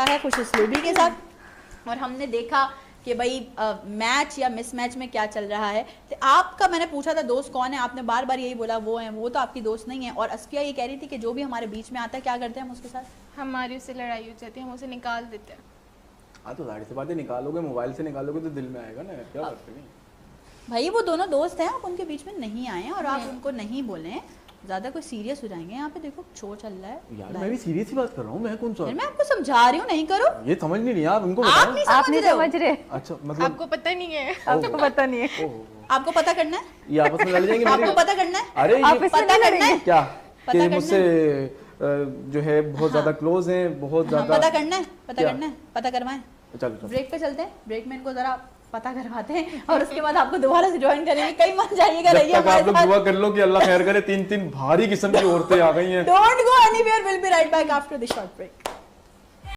है खुश उसलूबी के साथ और हमने देखा कि भाई मैच या मिसमैच में क्या चल रहा है। तो आपका मैंने पूछा था दोस्त कौन है, आपने बार बार यही बोला वो है, वो तो आपकी दोस्त नहीं है। और असफिया ये कह रही थी कि जो भी हमारे बीच में आता है क्या करते हैं हम उसके साथ, हमारी उससे लड़ाई हो जाती है, हम उसे निकाल देते हैं। हाँ तो जाहिर सी बात है, निकालोगे मोबाइल से निकालोगे तो दिल में आएगा ना, क्या बात करें भाई वो दोनों दोस्त हैं, आप उनके बीच में नहीं आए हैं और आप उनको नहीं बोले, ज्यादा कोई सीरियस हो जाएंगे। यहाँ पे देखो शो चल रहा है यार, मैं भी सीरियस ही बात कर रहा हूँ, मैं कौन सा, मैं आपको समझा रही हूँ नहीं करो, ये समझ नहीं रही आप, इनको आप बताओ। नहीं समझ रहे। अच्छा मतलब आपको पता नहीं है, आपको पता नहीं है, आपको पता करना है, ये आपस में लड़ जाएंगे आपको पता करना है, अरे ये आपस में पता करना है क्या पता कि करना मुझसे जो है बहुत ज्यादा क्लोज हैं, बहुत ज्यादा पता करना है, पता क्या? करना है, पता करवाएं। चलो ब्रेक पे चलते हैं, ब्रेक में इनको जरा पता करवाते हैं और उसके बाद आपको दोबारा से ज्वाइन करेंगे। कहीं मत जाइएगा, जब रहिए तक आप लोग हमारे दुआ साथ। कर लो कि अल्लाह खैर करे, तीन भारी किस्म की औरतें आ गई हैं। Don't go anywhere, we'll be right back after the short break.